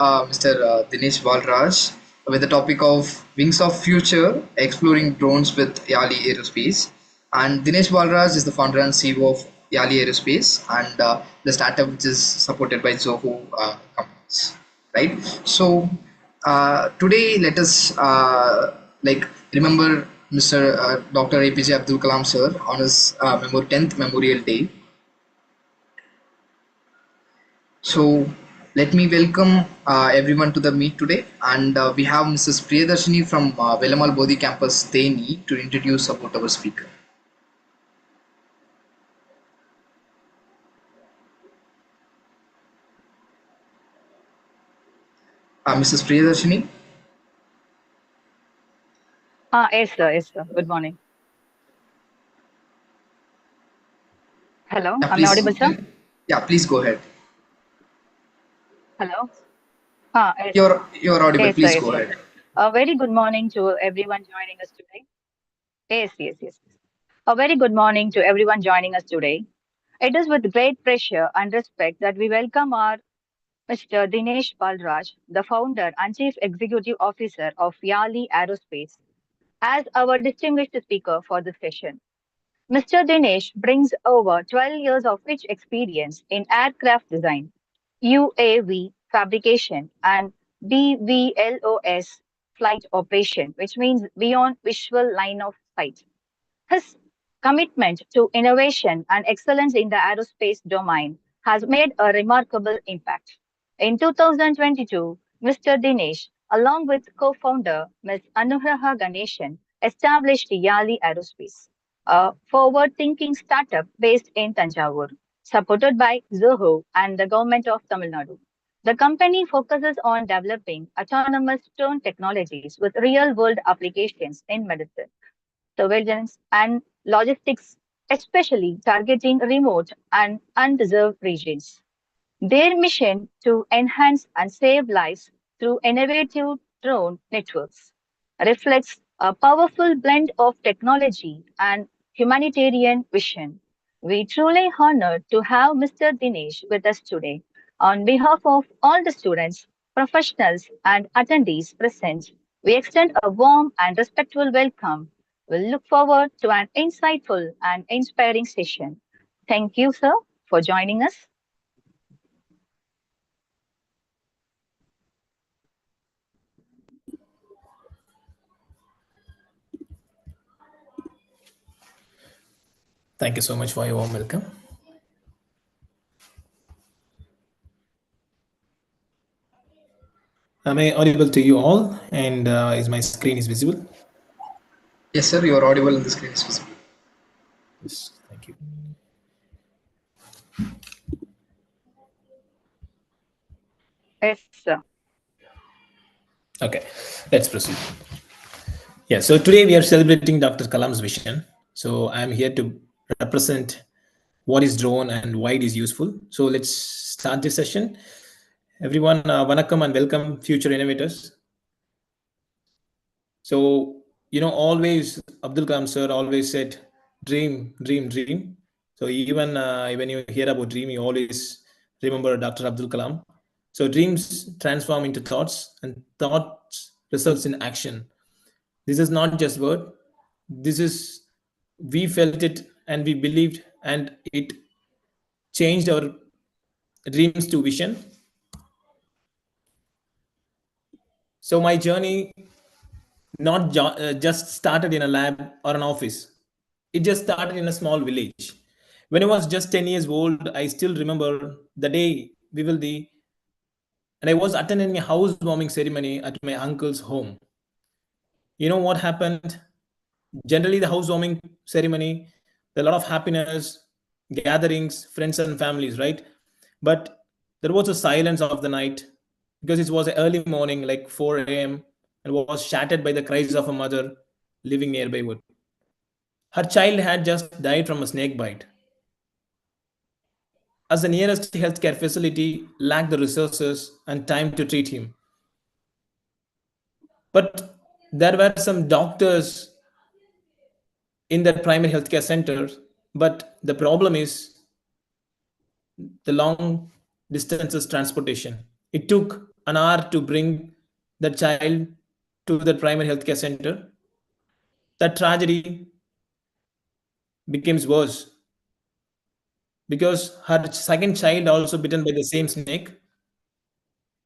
Mr. Dinesh Balraj with the topic of Wings of Future, exploring drones with Yali Aerospace. And Dinesh Balraj is the founder and CEO of Yali Aerospace and the startup which is supported by Zoho companies, right? So today let us remember Mr. Dr. APJ Abdul Kalam sir on his 10th Memorial Day. So let me welcome everyone to the meet today, and we have Mrs. Priyadarshini from Velamal Bodhi campus, Deni, to introduce about our speaker. Mrs. Priyadarshini. Yes, sir. Yes, sir. Good morning. Hello, Yeah, am I please. audible, sir? Yeah, please go ahead. Hello. Yes. You're audible. Yes, sir. Please Yes, go sir. ahead. A very good morning to everyone joining us today. Yes, yes, yes. A very good morning to everyone joining us today. It is with great pleasure and respect that we welcome our Mr. Dinesh Balraj, the founder and chief executive officer of Yali Aerospace, as our distinguished speaker for this session. Mr. Dinesh brings over 12 years of rich experience in aircraft design, UAV fabrication, and BVLOS flight operation, which means beyond visual line of sight. His commitment to innovation and excellence in the aerospace domain has made a remarkable impact. In 2022, Mr. Dinesh, along with co-founder Ms. Anugraha Ganeshan, established Yali Aerospace, a forward-thinking startup based in Tanjavur, supported by Zoho and the government of Tamil Nadu. The company focuses on developing autonomous drone technologies with real-world applications in medicine, surveillance, and logistics, especially targeting remote and undeserved regions. Their mission to enhance and save lives through innovative drone networks reflects a powerful blend of technology and humanitarian vision. We truly honored to have Mr. Dinesh with us today. On behalf of all the students, professionals, and attendees present, we extend a warm and respectful welcome. We look forward to an insightful and inspiring session. Thank you, sir, for joining us. Thank you so much for your warm welcome. Am I audible to you all? And is my screen is visible? Yes, sir. You are audible and the screen is visible. Yes, thank you. Yes, sir. Okay, let's proceed. Yeah, so today we are celebrating Dr. Kalam's vision. So I'm here to represent what is drone and why it is useful. So let's start this session. Everyone, vanakkam and welcome, future innovators. So, always Abdul Kalam sir always said, dream, dream, dream. So even when you hear about dream, you always remember Dr. Abdul Kalam. So dreams transform into thoughts, and thoughts results in action. This is not just word. This is we felt it and we believed, and it changed our dreams to vision. So my journey just started in a lab or an office. It just started in a small village. When I was just 10 years old, I still remember the day we will the and I was attending a housewarming ceremony at my uncle's home. You know what happened? Generally, the housewarming ceremony, a lot of happiness, gatherings, friends and families, right? But there was a silence of the night because it was early morning, like 4 a.m., and was shattered by the cries of a mother living nearby wood. Her child had just died from a snake bite, as the nearest healthcare facility lacked the resources and time to treat him. But there were some doctors in that primary healthcare center. But the problem is the long distances transportation. It took an hour to bring the child to the primary healthcare center. That tragedy becomes worse because her second child also bitten by the same snake.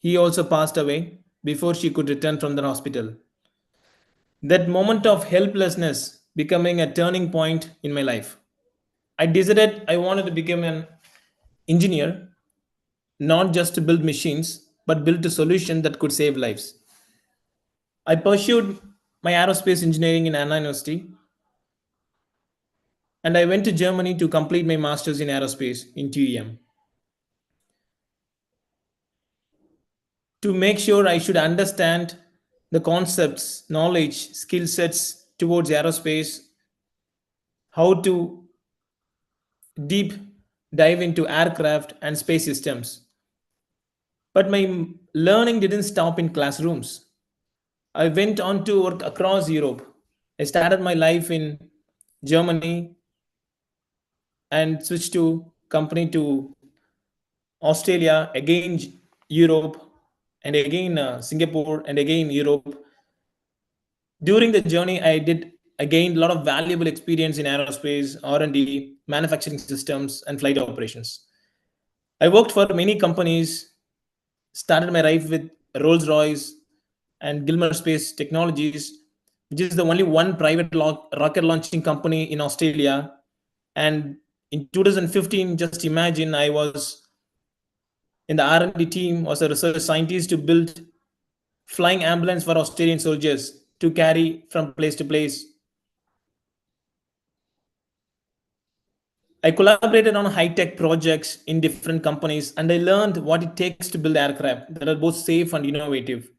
He also passed away before she could return from the hospital. That moment of helplessness becoming a turning point in my life. I decided I wanted to become an engineer, not just to build machines, but build a solution that could save lives. I pursued my aerospace engineering in Anna University, and I went to Germany to complete my master's in aerospace in TEM to make sure I should understand the concepts, knowledge, skill sets towards aerospace, how to deep dive into aircraft and space systems. But my learning didn't stop in classrooms. I went on to work across Europe. I started my life in Germany and switched to company to Australia, again Europe, and again Singapore, and again Europe. During the journey, I gained a lot of valuable experience in aerospace, R&D, manufacturing systems, and flight operations. I worked for many companies, started my life with Rolls Royce and Gilmer Space Technologies, which is the only one private rocket launching company in Australia. And in 2015, just imagine I was in the R&D team, was a research scientist to build flying ambulance for Australian soldiers to carry from place to place. I collaborated on high-tech projects in different companies, and I learned what it takes to build aircraft that are both safe and innovative.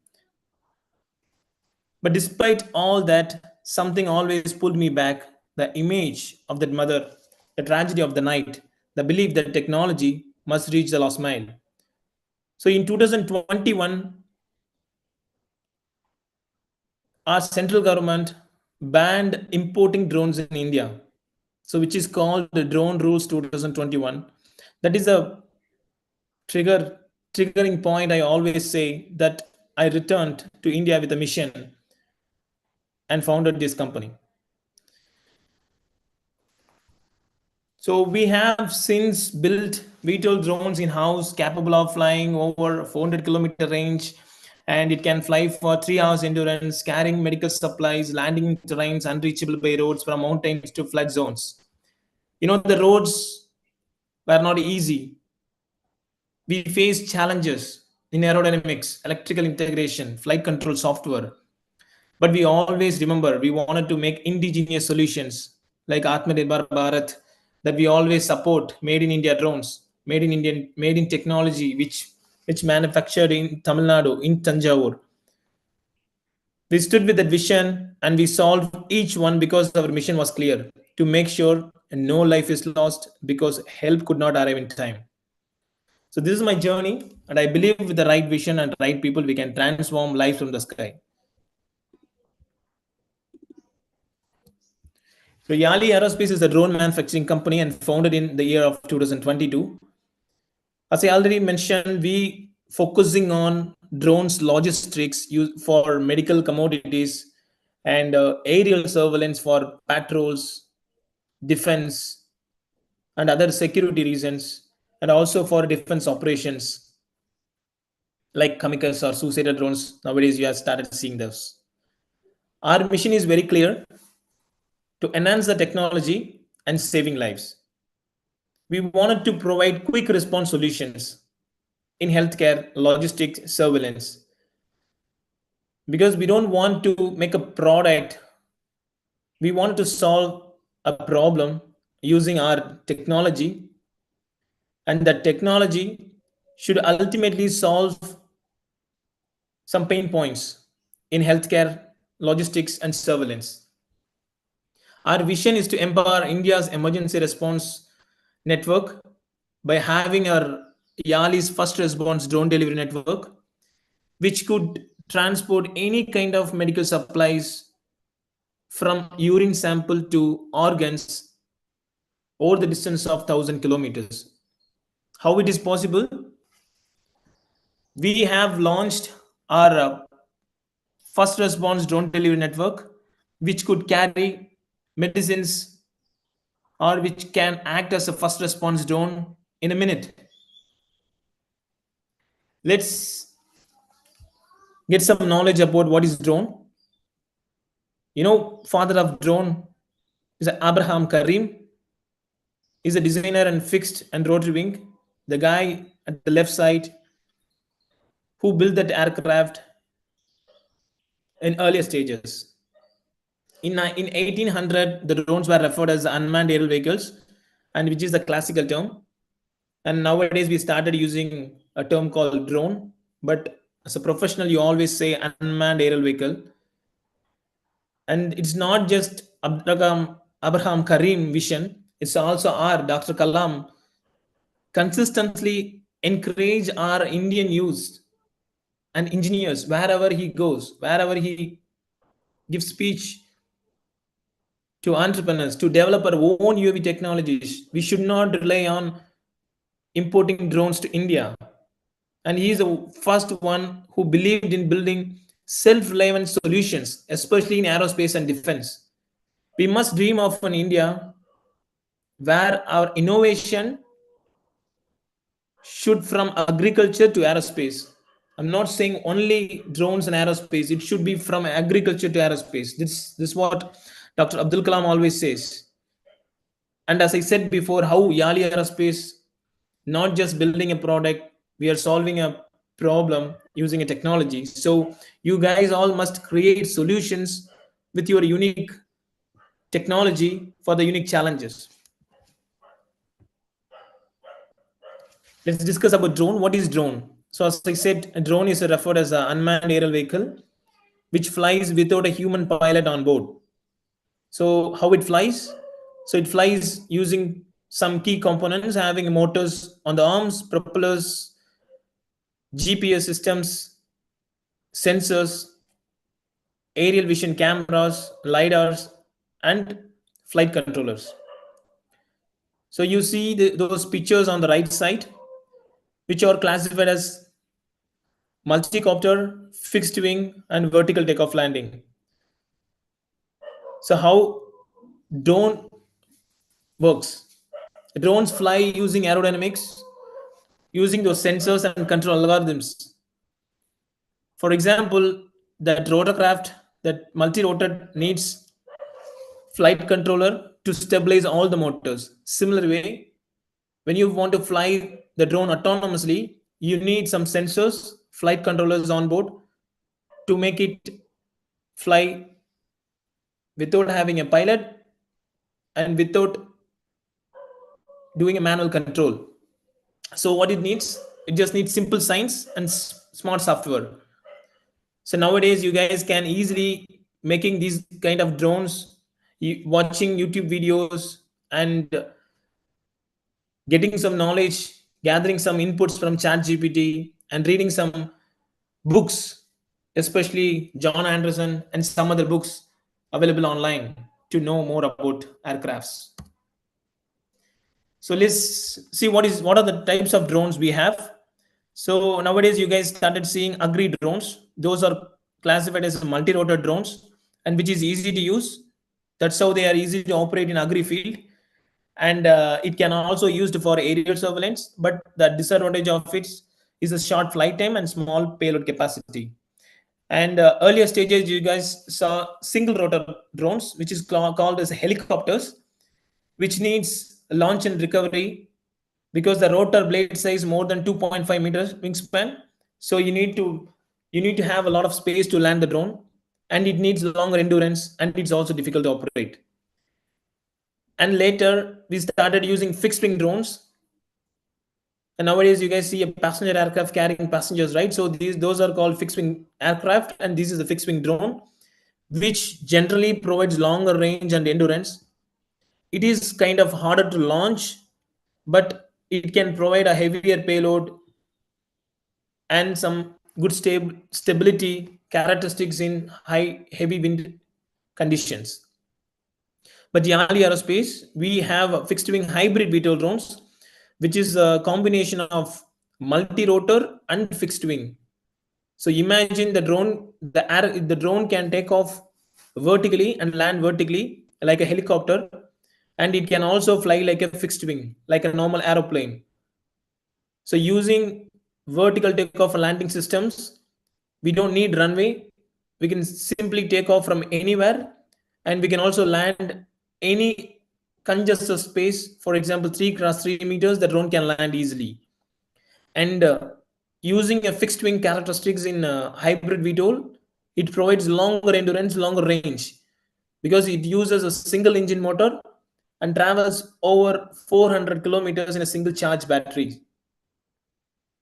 But despite all that, something always pulled me back: the image of that mother, the tragedy of the night, the belief that technology must reach the last mile. So in 2021, our central government banned importing drones in India. So which is called the Drone Rules 2021. That is a triggering point. I always say that I returned to India with a mission and founded this company. So we have since built VTOL drones in house capable of flying over 400-kilometer range, and it can fly for 3 hours endurance, carrying medical supplies, landing in terrains unreachable by roads from mountains to flood zones. You know, the roads were not easy. We faced challenges in aerodynamics, electrical integration, flight control software. But we always remember we wanted to make indigenous solutions like Atmanirbhar Bharat, that we always support made in India drones, made in technology, which manufactured in Tamil Nadu, in Tanjavur. We stood with that vision and we solved each one because our mission was clear: to make sure no life is lost because help could not arrive in time. So this is my journey, and I believe with the right vision and right people, we can transform lives from the sky. So Yali Aerospace is a drone manufacturing company and founded in the year of 2022. As I already mentioned, we focusing on drones logistics used for medical commodities and aerial surveillance for patrols, defense, and other security reasons, and also for defense operations like kamikazes or suicidal drones. Nowadays, you have started seeing those. Our mission is very clear: to enhance the technology and saving lives. We wanted to provide quick response solutions in healthcare, logistics, surveillance, because we don't want to make a product. We want to solve a problem using our technology, and that technology should ultimately solve some pain points in healthcare, logistics, and surveillance. Our vision is to empower India's emergency response network by having our Yali's first response drone delivery network, which could transport any kind of medical supplies from urine sample to organs over the distance of 1,000 kilometers. How it is possible? we have launched our first response drone delivery network, which could carry medicines or which can act as a first response drone in a minute. Let's get some knowledge about what is drone. Father of drone is Abraham Karim. Is a designer and fixed and rotary wing. The guy at the left side who built that aircraft in earlier stages. In 1800, the drones were referred as unmanned aerial vehicles, and which is the classical term. And nowadays we started using a term called drone, but as a professional, you always say unmanned aerial vehicle. And it's not just Abraham Karim vision, it's also our Dr. Kalam consistently encourage our Indian youth and engineers wherever he goes, wherever he gives speech to entrepreneurs to develop our own UAV technologies. We should not rely on importing drones to India. And he is the first one who believed in building self-reliant solutions, especially in aerospace and defense. We must dream of an India where our innovation should from agriculture to aerospace. I'm not saying only drones and aerospace. It should be from agriculture to aerospace. This is what Dr. Abdul Kalam always says. And as I said before, how Yali Aerospace, not just building a product, we are solving a problem using a technology. So you guys all must create solutions with your unique technology for the unique challenges. Let's discuss about drone. What is drone? So as I said, a drone is referred as an unmanned aerial vehicle which flies without a human pilot on board. So how it flies? So it flies using some key components having motors on the arms, propellers, GPS systems, sensors, aerial vision cameras, lidars, and flight controllers. So you see those pictures on the right side, which are classified as multi-copter, fixed wing, and vertical takeoff landing. So how drone works? Drones fly using aerodynamics, using those sensors and control algorithms. For example, that rotorcraft, that multi-rotor needs flight controller to stabilize all the motors. Similar way, when you want to fly the drone autonomously, you need some sensors, flight controllers on board to make it fly without having a pilot and without doing a manual control. So what it needs, it just needs simple science and smart software. So nowadays you guys can easily making these kind of drones, watching YouTube videos and getting some knowledge, gathering some inputs from ChatGPT and reading some books, especially John Anderson and some other books available online to know more about aircrafts. So let's see what are the types of drones we have. So nowadays you guys started seeing agri drones. Those are classified as multi-rotor drones and which is easy to use. That's how they are easy to operate in agri field. And it can also used for aerial surveillance, but the disadvantage of it is a short flight time and small payload capacity. And earlier stages, you guys saw single rotor drones, which is called as helicopters, which needs launch and recovery because the rotor blade size more than 2.5 meters wingspan. So you need to have a lot of space to land the drone, and it needs longer endurance, and it's also difficult to operate. And later we started using fixed wing drones. And nowadays you guys see a passenger aircraft carrying passengers, right? So those are called fixed wing aircraft, and this is a fixed wing drone, which generally provides longer range and endurance. It is kind of harder to launch, but it can provide a heavier payload and some good stability characteristics in heavy wind conditions. But Yali Aerospace, we have fixed wing hybrid VTOL drones, which is a combination of multi-rotor unfixed wing. So imagine the drone can take off vertically and land vertically like a helicopter, and it can also fly like a fixed wing, like a normal aeroplane. So using vertical takeoff and landing systems, we don't need runway. We can simply take off from anywhere, and we can also land any congested space. For example, 3 x 3 meters, the drone can land easily. And using a fixed wing characteristics in hybrid VTOL, it provides longer endurance, longer range, because it uses a single engine motor and travels over 400 kilometers in a single charge battery.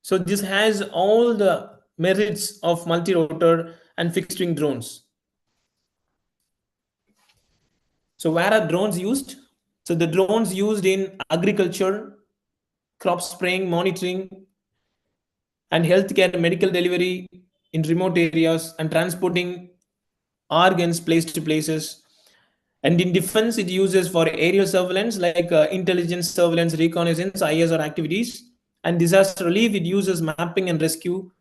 So this has all the merits of multi-rotor and fixed wing drones. So where are drones used? So the drones used in agriculture, crop spraying, monitoring, and healthcare, medical delivery in remote areas, and transporting organs place to places. And in defense, it uses for aerial surveillance like intelligence surveillance, reconnaissance, ISR activities. And disaster relief, it uses mapping and rescue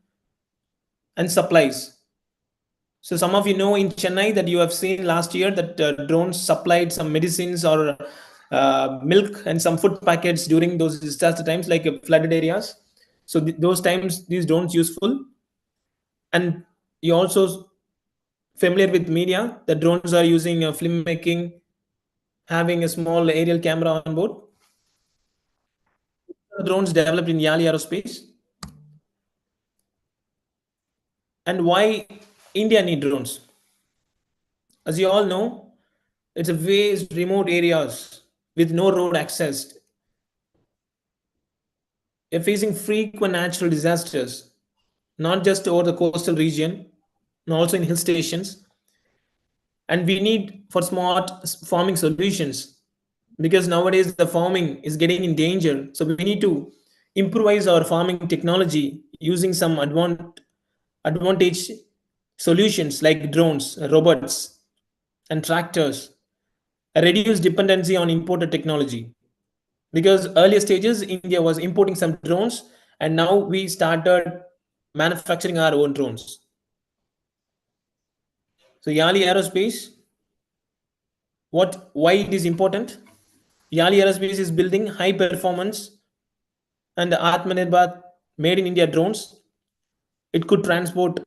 and supplies. So some of you know in Chennai that you have seen last year that drones supplied some medicines or milk and some food packets during those disaster times, like flooded areas. So those times, these drones useful. And you also familiar with media. The drones are using filmmaking, having a small aerial camera on board. Drones developed in Yali Aerospace. And why India need drones? As you all know, it's a vast remote areas with no road access. We're facing frequent natural disasters, not just over the coastal region, and also in hill stations. And we need for smart farming solutions, because nowadays the farming is getting in danger. So we need to improvise our farming technology using some advantage solutions like drones, robots, and tractors, reduce dependency on imported technology. Because earlier stages, India was importing some drones, and now we started manufacturing our own drones. So Yali Aerospace, why it is important? Yali Aerospace is building high performance and Atmanirbhar made in India drones. It could transport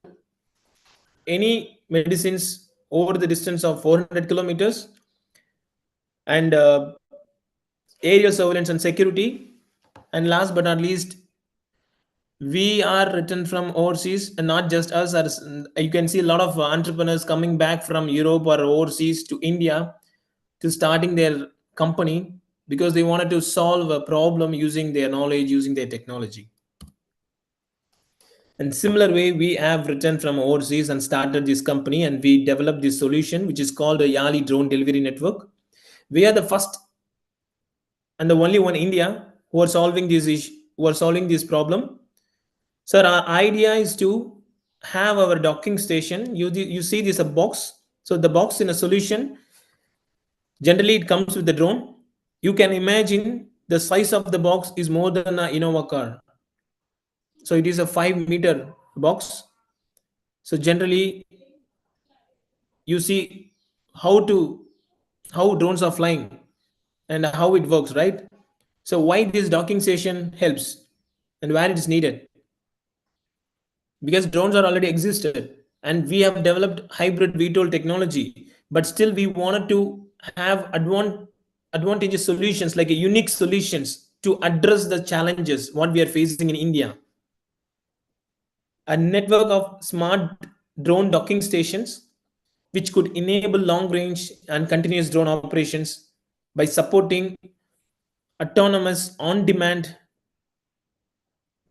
any medicines over the distance of 400 kilometers, and aerial surveillance and security. And last but not least, we are written from overseas, and not just us. You can see a lot of entrepreneurs coming back from Europe or overseas to India to starting their company, because they wanted to solve a problem using their knowledge, using their technology. And similar way, we have returned from overseas and started this company, and we developed this solution, which is called a Yali Drone Delivery Network. We are the first and the only one in India who are solving this issue, who are solving this problem. So our idea is to have our docking station. You see this a box. So the box in a solution, generally it comes with the drone. You can imagine the size of the box is more than an Innova car. So it is a 5-meter box. So generally you see how drones are flying and how it works, right? So why this docking station helps and where it is needed? Because drones are already existed, and we have developed hybrid VTOL technology, but still we wanted to have advantageous solutions, like a unique solutions to address the challenges what we are facing in India. A network of smart drone docking stations which could enable long range and continuous drone operations by supporting autonomous on demand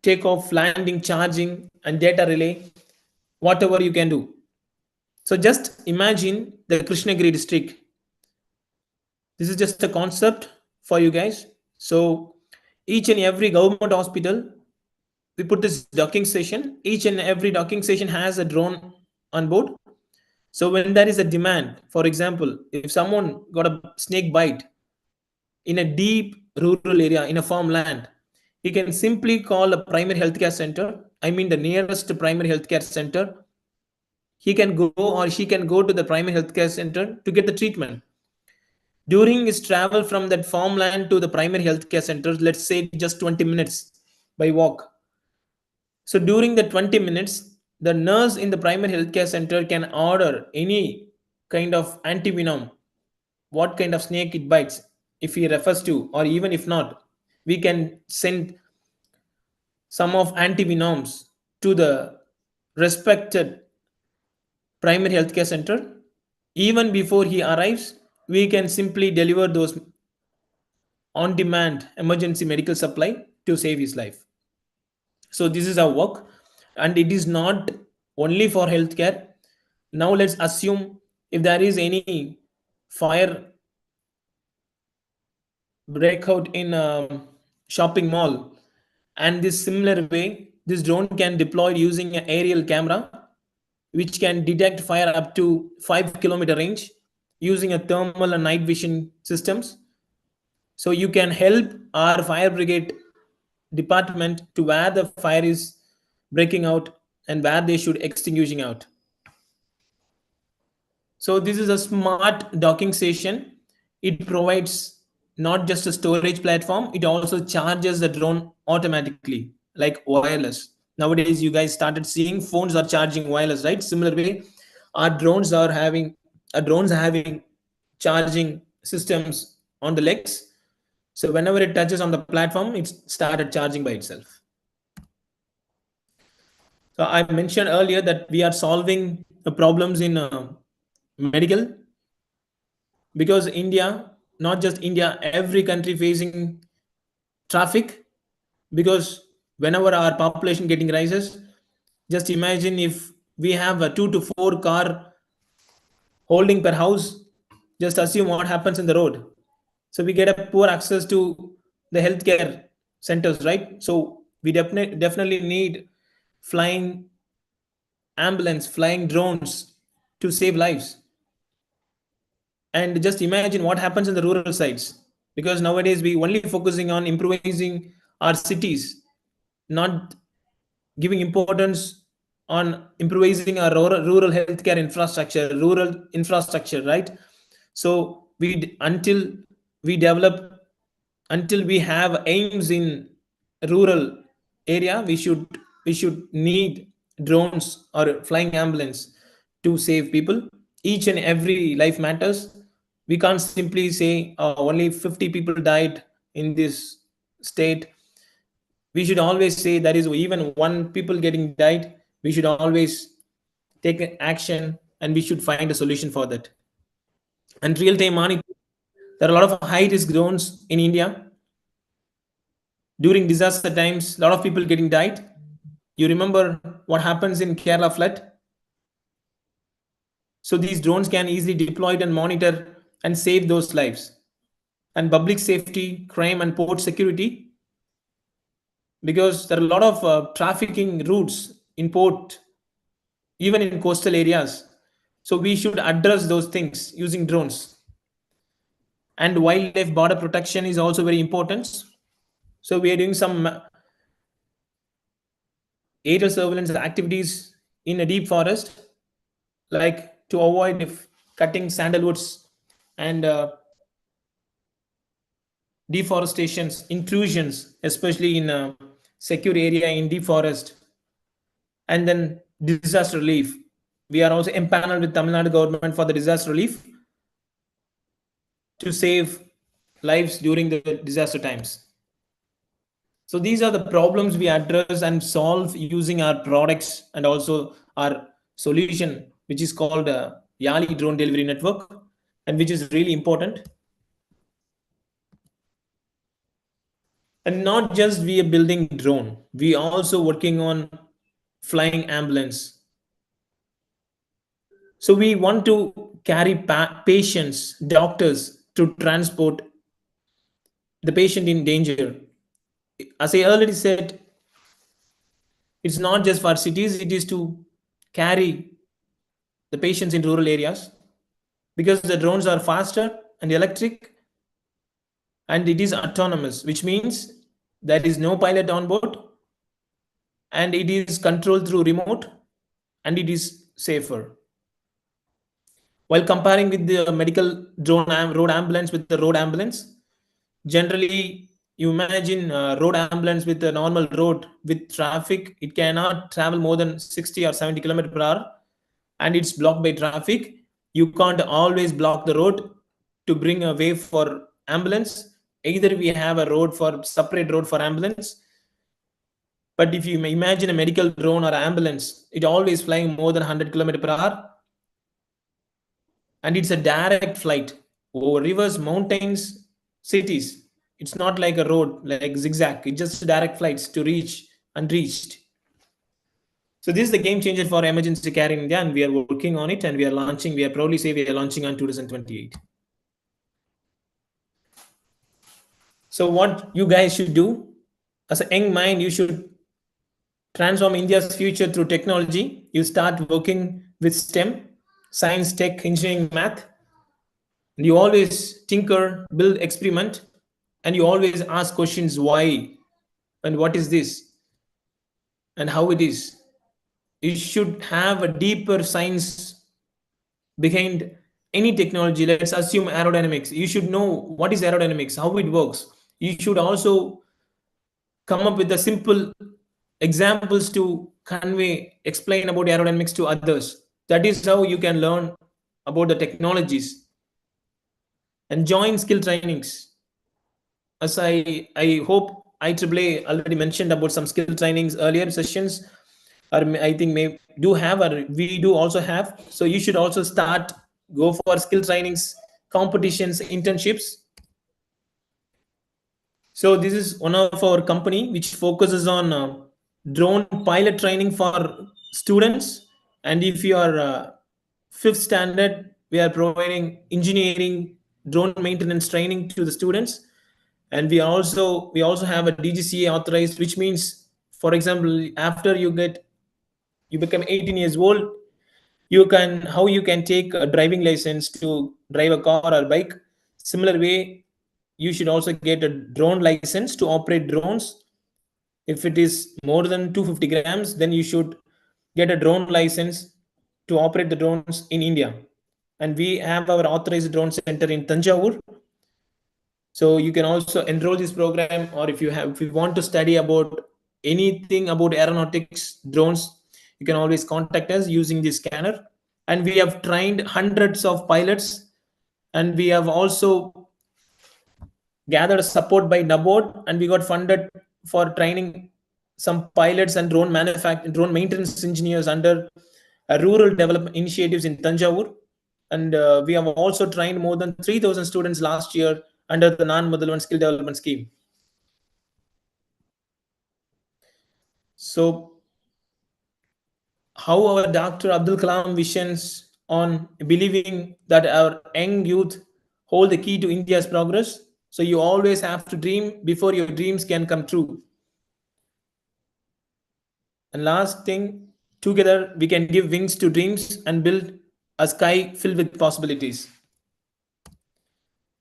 takeoff, landing, charging, and data relay, whatever you can do. So just imagine the Krishnagiri district. This is just a concept for you guys. So each and every government hospital, we put this docking station. Each and every docking station has a drone on board. So when there is a demand, for example, if someone got a snake bite in a deep rural area, in a farmland, he can simply call a primary healthcare center. I mean, the nearest primary healthcare center. He can go or she can go to the primary healthcare center to get the treatment. During his travel from that farmland to the primary healthcare center, let's say just 20 minutes by walk. So during the 20 minutes, the nurse in the primary healthcare center can order any kind of antivenom, what kind of snake it bites, if he refers to, or even if not, we can send some of antivenoms to the respected primary healthcare center. Even before he arrives, we can simply deliver those on demand emergency medical supply to save his life. So this is our work, and it is not only for healthcare. Now let's assume if there is any fire breakout in a shopping mall, and this similar way, this drone can deploy using an aerial camera, which can detect fire up to 5 kilometer range using a thermal and night vision systems. So you can help our fire brigade department to where the fire is breaking out and where they should extinguishing out. So this is a smart docking station. It provides not just a storage platform, it also charges the drone automatically, like wireless. Nowadays, you guys started seeing phones are charging wireless, right? Similar way, our drones are having charging systems on the legs. So whenever it touches on the platform, it started charging by itself. So I mentioned earlier that we are solving the problems in medical, because India, not just India, every country facing traffic, because whenever our population getting rises, just imagine if we have a 2 to 4 car holding per house, just assume what happens in the road. So we get a poor access to the healthcare centers, right? So we definitely need flying ambulance, flying drones to save lives. And just imagine what happens in the rural sites, because nowadays we only focusing on improvising our cities, not giving importance on improvising our rural healthcare infrastructure, right? So until we develop, until we have aims in rural area, we should need drones or flying ambulance to save people. Each and every life matters. We can't simply say only 50 people died in this state. We should always say that is even one people getting died, we should always take action, and we should find a solution for that. And real time monitoring, there are a lot of high risk drones in India. During disaster times, a lot of people getting died. You remember what happens in Kerala flood? So these drones can easily deployed and monitor and save those lives. And public safety, crime, and port security, because there are a lot of trafficking routes in port, even in coastal areas. So we should address those things using drones. And wildlife border protection is also very important. So we are doing some aerial surveillance activities in a deep forest, like to avoid cutting sandalwoods and deforestations, intrusions, especially in a secure area in deep forest. And then disaster relief. We are also empaneled with Tamil Nadu government for the disaster relief to save lives during the disaster times. So these are the problems we address and solve using our products and also our solution, which is called YALI Drone Delivery Network, and which is really important. And not just we are building drone, we are also working on flying ambulance. So we want to carry patients, doctors to transport the patient in danger. As I already said, it's not just for cities, it is to carry the patients in rural areas, because the drones are faster and electric, and it is autonomous, which means There is no pilot on board, and it is controlled through remote, and it is safer. While comparing with the medical road ambulance with the road ambulance, generally you imagine road ambulance with a normal road with traffic, it cannot travel more than 60 or 70 kilometers per hour, and it's blocked by traffic. You can't always block the road to bring a way for ambulance. Either we have a road for separate road for ambulance, but if you imagine a medical drone or ambulance, it always flying more than 100 kilometers per hour, and it's a direct flight over rivers, mountains, cities. It's not like a road like zigzag. It's just direct flights to reach unreached. So this is the game changer for emergency care in India, and we are working on it, and we are launching. We are proudly say we are launching on 2028. So what you guys should do as a young mind, you should transform India's future through technology. You start working with STEM, science, tech, engineering, math. And you always tinker, build, experiment, and you always ask questions why and what is this and how it is. You should have a deeper science behind any technology. Let's assume aerodynamics. You should know what is aerodynamics, how it works. You should also come up with the simple examples to convey, explain about aerodynamics to others. That is how you can learn about the technologies and join skill trainings. As I hope IEEE already mentioned about some skill trainings earlier sessions, or I think may do have, or we do also have. So you should also start go for skill trainings, competitions, internships. So this is one of our company which focuses on drone pilot training for students. And if you are fifth standard, we are providing engineering drone maintenance training to the students. And we also have a DGCA authorized, which means, for example, after you become 18 years old, you can take a driving license to drive a car or bike. Similar way, you should also get a drone license to operate drones. If it is more than 250 grams, then you should get a drone license to operate the drones in India. And we have our authorized drone center in Tanjavur. So you can also enroll this program, or if you want to study about anything about aeronautics, drones, you can always contact us using this scanner. And we have trained hundreds of pilots, and we have also gathered support by NABORD, and we got funded for training some pilots and drone maintenance engineers under rural development initiatives in Tanjavur. And we have also trained more than 3,000 students last year under the Non-Motherland Skill Development Scheme. So how our Dr. Abdul Kalam visions on believing that our young youth hold the key to India's progress. So you always have to dream before your dreams can come true. And last thing, together we can give wings to dreams and build a sky filled with possibilities.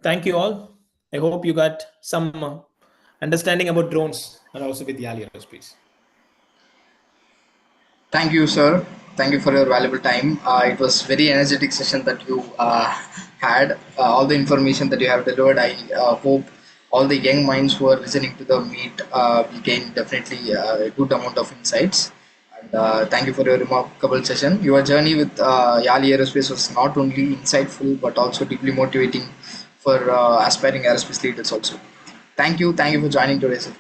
Thank you all. I hope you got some understanding about drones and also with YALI Aerospace. Thank you, sir. Thank you for your valuable time. It was very energetic session that you had. All the information that you have delivered, I hope all the young minds who are listening to the meet will gain definitely a good amount of insights. And thank you for your remarkable session. Your journey with Yali Aerospace was not only insightful but also deeply motivating for aspiring aerospace leaders also. Thank you. Thank you for joining today, sir.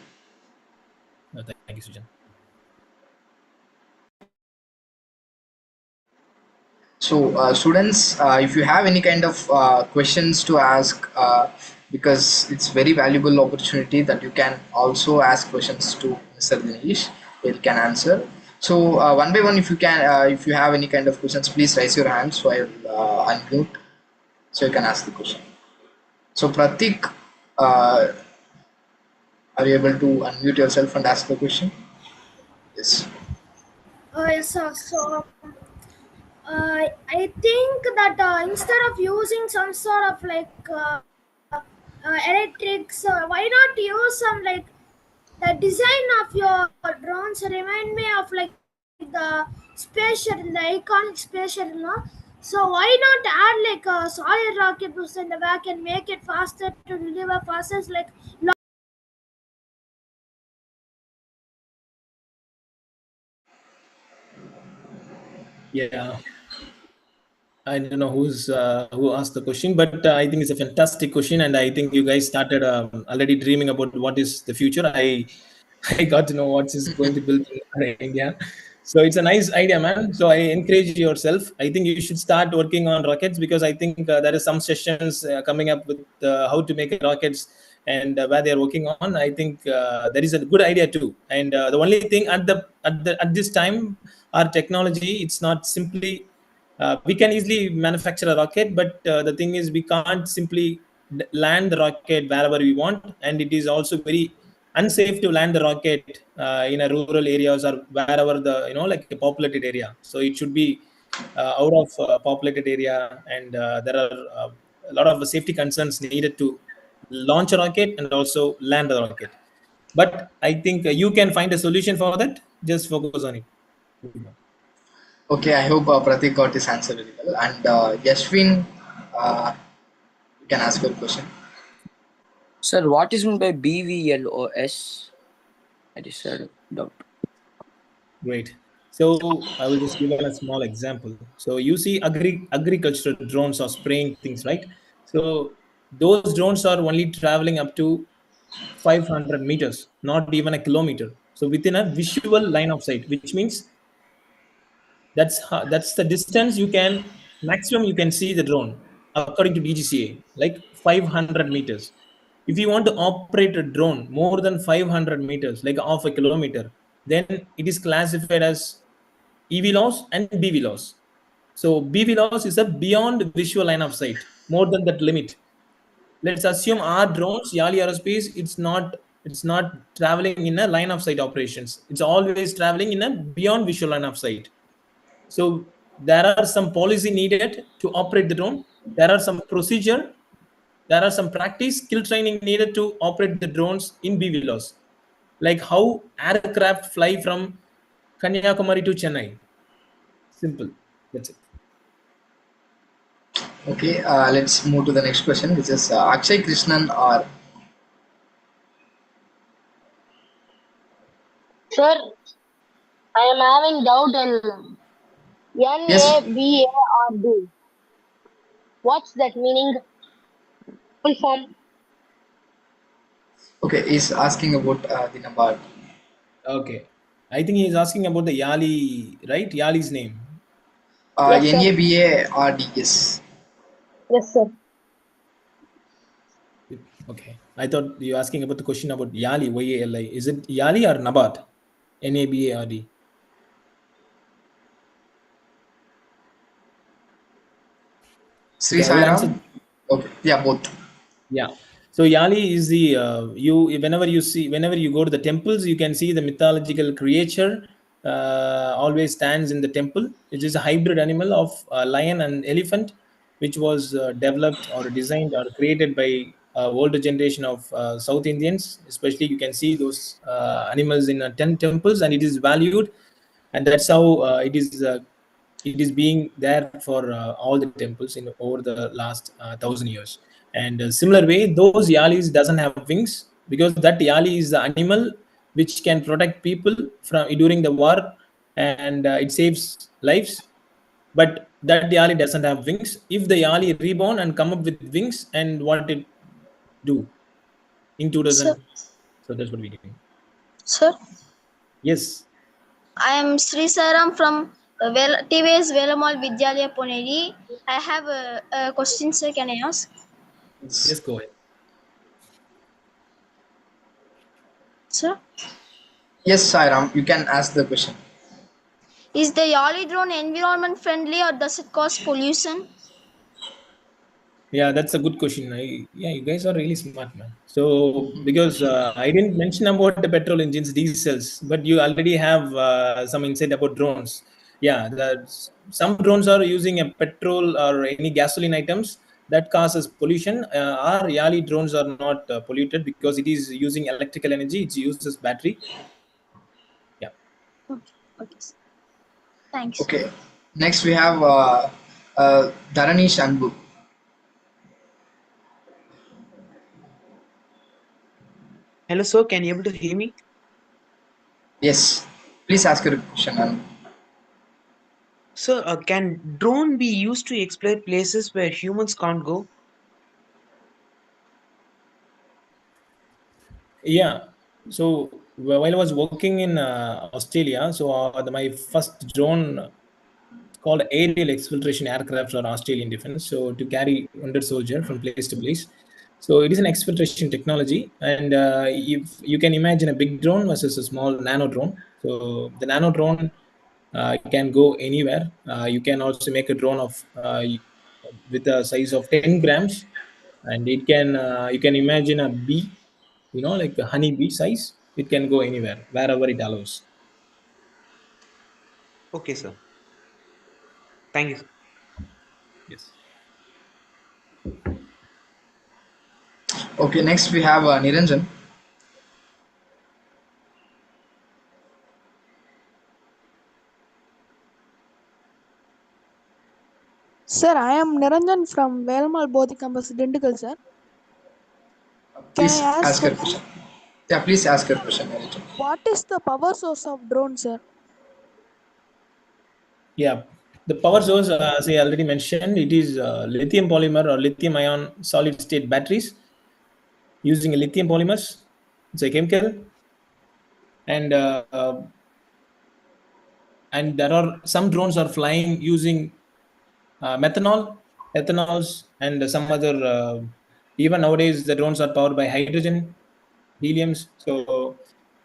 Thank you, Sujan. So, students, if you have any kind of questions to ask, because it's very valuable opportunity that you can also ask questions to Mr. Dinesh, he can answer. So, one by one, if you can, if you have any kind of questions, please raise your hand so I will unmute so you can ask the question. So, Pratik, are you able to unmute yourself and ask the question? Yes. Yes, sir. So, I think that instead of using some sort of like electrics, why not use some like The design of your drones remind me of like the space shuttle, the iconic space shuttle, no? So why not add like a solid rocket booster in the back and make it faster to deliver fastest like Yeah, I don't know who asked the question, but I think it's a fantastic question, and I think you guys started already dreaming about what is the future. I got to know what is going to build in India, so it's a nice idea, man. So I encourage yourself. I think you should start working on rockets because I think there is some sessions coming up with how to make rockets and where they are working on. I think that is a good idea too. And the only thing at this time, our technology, it's not simply we can easily manufacture a rocket, but the thing is we can't simply land the rocket wherever we want, and it is also very unsafe to land the rocket in a rural areas or wherever the like a populated area. So it should be out of populated area, and there are a lot of safety concerns needed to launch a rocket and also land the rocket. But I think you can find a solution for that. Just focus on it. Okay, I hope Pratik got his answer very well. And Yashwin, you can ask your question. Sir, what is meant by BVLOS? I just had a doubt. Great. So I will just give a small example. So you see agricultural drones are spraying things, right? So those drones are only traveling up to 500 meters, not even a kilometer. So within a visual line of sight, which means that's the distance you can maximum you can see the drone according to DGCA, like 500 meters. If you want to operate a drone more than 500 meters, like half a kilometer, then it is classified as EV loss and BV loss. So BV loss is a beyond visual line of sight, more than that limit. Let's assume our drones, Yali Aerospace, it's not traveling in a line of sight operations. It's always traveling in a beyond visual line of sight. So there are some policy needed to operate the drone. There are some procedure. There are some practice skill training needed to operate the drones in BVLOS, like how aircraft fly from Kanyakumari to Chennai. Simple. That's it. Okay, let's move to the next question, which is Akshay Krishnan or Sir, I am having doubt in yes. NABARD. What's that meaning? Full form. Okay, he's asking about the number. Okay. I think he is asking about the Yali, right? Yali's name. Yes, sir. NABARD, yes. Yes, sir. Okay. I thought you were asking about the question about Yali, YALI. Is it Yali or Nabat? NABARD. Sri Okay, I will answer. Sairam. Okay, yeah, both. Yeah. So Yali is the whenever you go to the temples, you can see the mythological creature always stands in the temple. It is a hybrid animal of lion and elephant, which was developed or designed or created by older generation of South Indians. Especially, you can see those animals in 10 temples, and it is valued, and that's how it is being there for all the temples in over the last 1,000 years. And similar way, those yalis doesn't have wings because that yali is the animal which can protect people from during the war, and it saves lives. But that yali doesn't have wings. If the yali reborn and come up with wings, and what it do in 2000, Sir, so that's what we're doing. sir, Yes. I am Sri Saram from TVS Velamal Vidyalaya Poneri. I have a question, sir. Can I ask? Yes, go ahead. Sir, Yes, Sairam, you can ask the question. is the Yali drone environment friendly or does it cause pollution? Yeah, that's a good question. Yeah, you guys are really smart, man. So because I didn't mention about the petrol engines, diesels, but you already have some insight about drones. Yeah, some drones are using a petrol or any gasoline items. that causes pollution. Our YALI drones are not polluted because it is using electrical energy. It uses battery. Yeah. Okay, sir. Thanks. Okay. Next we have Dharanish Anbu. Hello, sir. Can you able to hear me? Yes. Please ask your question, Anbu. Sir, can drone be used to explore places where humans can't go? Yeah. So while I was working in Australia, so my first drone called aerial exfiltration aircraft for Australian defense. So to carry wounded soldier from place to place. So it is an exfiltration technology, and if you can imagine a big drone versus a small nano drone. So the nano drone can go anywhere. You can also make a drone of with a size of 10 grams, and it can you can imagine a bee, like a honey bee size. It can go anywhere wherever it allows. Okay, sir. Thank you, sir. Yes. Okay, next we have Niranjan. Sir, I am Niranjan from Velmal Bodhi Campus, Dindigul, sir. Can Please I ask ask your question. Yeah, please ask your question, Niranjan. what is the power source of drone, sir? Yeah, the power source, as I already mentioned, it is lithium polymer or lithium ion solid state batteries using a lithium polymers. It's a chemical, and there are some drones are flying using ethanols, and some other. Even nowadays, the drones are powered by hydrogen, heliums. So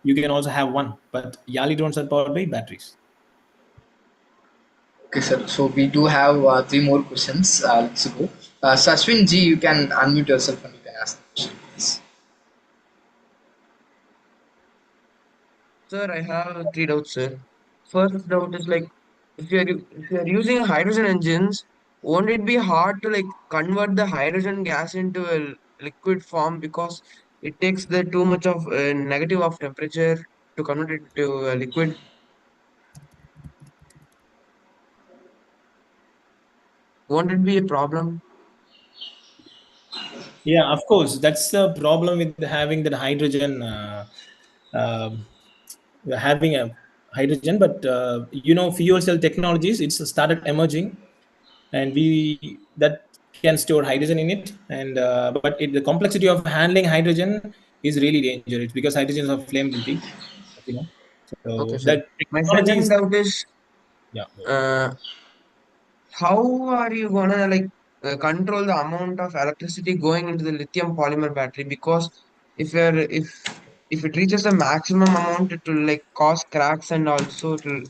you can also have one, but YALI drones are powered by batteries. Okay, sir. So we do have three more questions. Let's go. Sashwin G, you can unmute yourself and you can ask the question, please. Sir, I have three doubts, sir. First doubt is like if you are using hydrogen engines, won't it be hard to like convert the hydrogen gas into a liquid form because it takes the too much of negative of temperature to convert it to a liquid? Won't it be a problem? Yeah, of course. That's the problem with having that hydrogen, having a hydrogen. But fuel cell technologies, it's started emerging, and we that can store hydrogen in it. And the complexity of handling hydrogen is really dangerous because hydrogen is flammability. You know, Okay, so sir. that My technology second is doubt is yeah. uh, how are you gonna like control the amount of electricity going into the lithium polymer battery? Because if it reaches a maximum amount, it will like cause cracks and also it will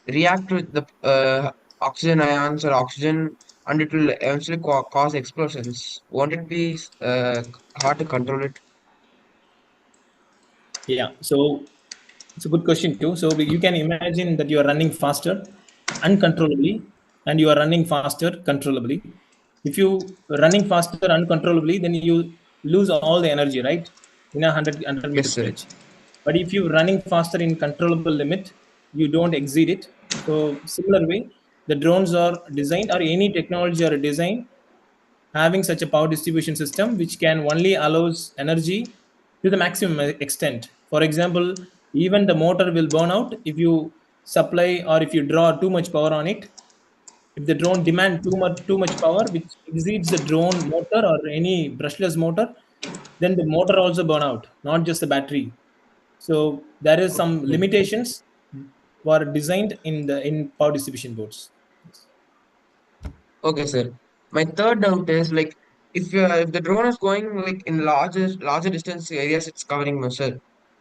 react with the oxygen ions or oxygen, and it will eventually cause explosions. Won't it be hard to control it? Yeah, so it's a good question too. So you can imagine that you are running faster uncontrollably and you are running faster controllably. If you running faster uncontrollably, then you lose all the energy, right? In a 100 meter Yes, sir. stretch. But if you're running faster in controllable limit, you don't exceed it. So similar way, the drones are designed or any technology or design having such a power distribution system which can only allows energy to the maximum extent. For example, even the motor will burn out if you supply or if you draw too much power on it. If the drone demand too much power which exceeds the drone motor or any brushless motor, then the motor also burn out, not just the battery. So there is some Okay. limitations were designed in power distribution boards. Yes. Okay, sir. My third doubt is like if the drone is going like in larger distance areas, it's covering, no, sir.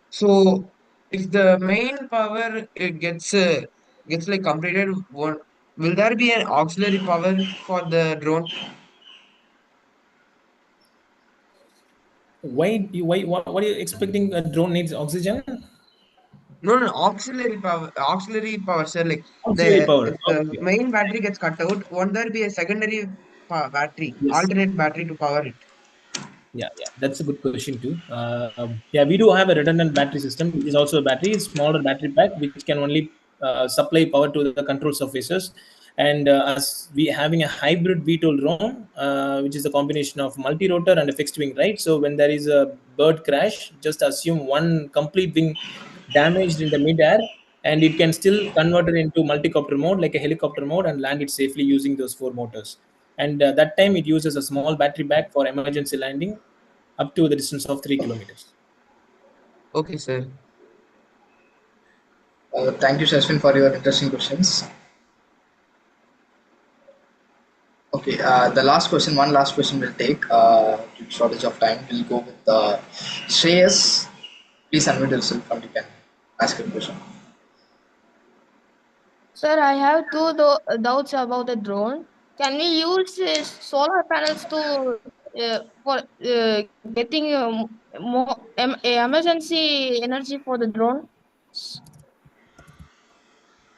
So if the main power gets like completed, will there be an auxiliary power for the drone? What are you expecting? A drone needs oxygen? No, no, auxiliary power, sir. Like Auxiliary power. if the Okay. main battery gets cut out, won't there be a secondary? battery, Yes. alternate battery to power it? Yeah, that's a good question too. Yeah, we do have a redundant battery system, which is also a battery, smaller battery pack, which can only supply power to the control surfaces. And as we having a hybrid VTOL drone, which is a combination of multi-rotor and a fixed wing, right? So when there is a bird crash, just assume one complete wing damaged in the mid-air, and it can still convert it into multi-copter mode, like a helicopter mode, and land it safely using those 4 motors. And that time it uses a small battery pack for emergency landing up to the distance of 3 kilometers. Okay, sir. Thank you, Shashwin, for your interesting questions. Okay, the last question, one last question we'll take. Due to shortage of time, we'll go with Shreyas. Please unmute yourself and you can ask your question. Sir, I have two doubts about the drone. Can we use solar panels to for getting more emergency energy for the drone?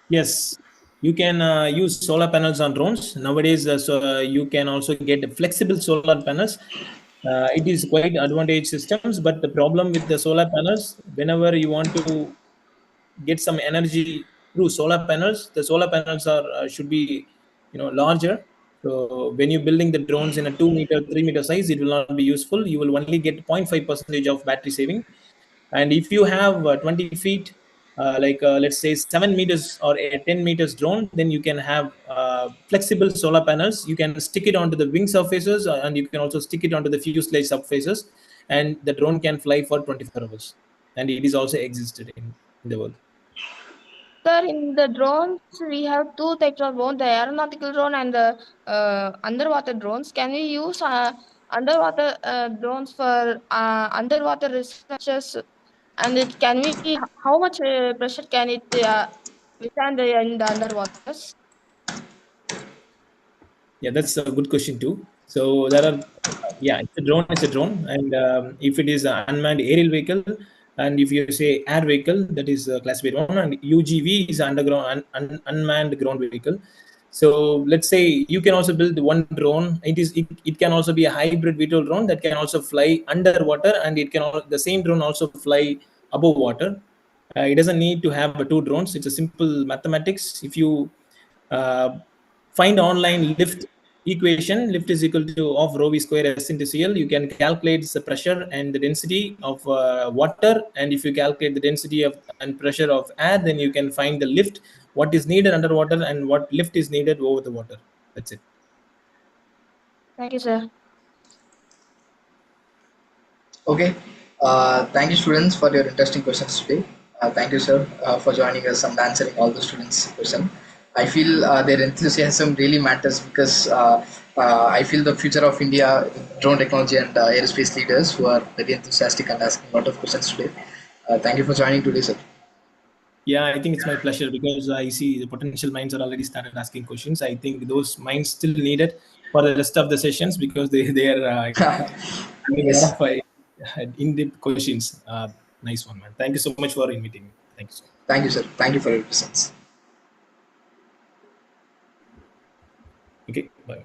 Yes, you can use solar panels on drones nowadays. You can also get flexible solar panels. It is quite advantage systems, but the problem with the solar panels, whenever you want to get some energy through solar panels, the solar panels are should be larger. So when you're building the drones in a 2 meter 3 meter size, it will not be useful. You will only get 0.5% of battery saving. And if you have 20 feet, let's say 7 meters or a 10 meters drone, then you can have flexible solar panels. You can stick it onto the wing surfaces, and you can also stick it onto the fuselage surfaces, and the drone can fly for 24 hours. And it is also existed in the world. Sir, in the drones, we have two types of drones, the aeronautical drone and the underwater drones. Can we use underwater drones for underwater researches? And how much pressure can it withstand in the underwaters? Yeah, that's a good question too. So there are, it's a drone. It's a drone, and if it is an unmanned aerial vehicle, and if you say air vehicle, that is classified one, and UGV is underground unmanned ground vehicle. So let's say you can also build one drone. It can also be a hybrid VTOL drone that can also fly underwater, and the same drone also fly above water. It doesn't need to have two drones. It's a simple mathematics. If you find online lift equation, lift is equal to of rho v square s into cl, you can calculate the pressure and the density of water, and if you calculate the density of and pressure of air, then you can find the lift, what is needed underwater and what lift is needed over the water. That's it. Thank you, sir. Okay, thank you, students, for your interesting questions today. Thank you, sir, for joining us and answering all the students' questions. I feel their enthusiasm really matters because I feel the future of India, drone technology and aerospace leaders who are very enthusiastic and asking a lot of questions today. Thank you for joining today, sir. Yeah, I think it's my pleasure because I see the potential minds are already started asking questions. I think those minds still needed for the rest of the sessions because they are having a lot of in-depth questions. Nice one, man. Thank you so much for inviting me. Thank you, sir. Thank you, sir. Thank you for your presence. Okay, bye.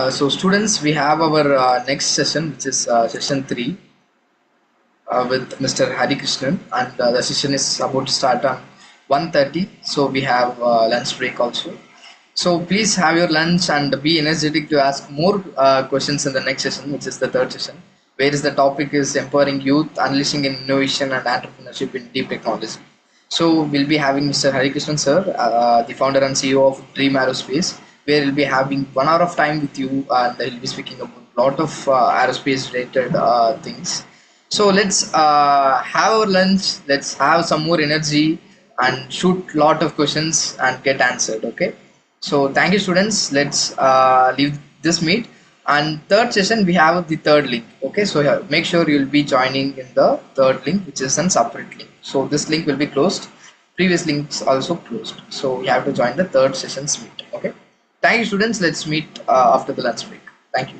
So students, we have our next session, which is session 3 with Mr. Hari Krishnan, and the session is about to start on 1:30. So we have lunch break also. So please have your lunch and be energetic to ask more questions in the next session, which is the third session, where is the topic is empowering youth, unleashing innovation and entrepreneurship in deep technology. So we'll be having Mr. Hari Krishnan sir, the founder and CEO of Dream Aerospace, where we'll be having 1 hour of time with you, and he'll be speaking about a lot of aerospace related things. So let's have our lunch, let's have some more energy and shoot lot of questions and get answered. Okay. So thank you, students. Let's leave this meet. And third session, we have the third link. Okay, so here, make sure you'll be joining in the third link, which is a separate link. So this link will be closed. Previous links also closed. So you have to join the third session's meet. Okay. Thank you, students. Let's meet after the lunch break. Thank you.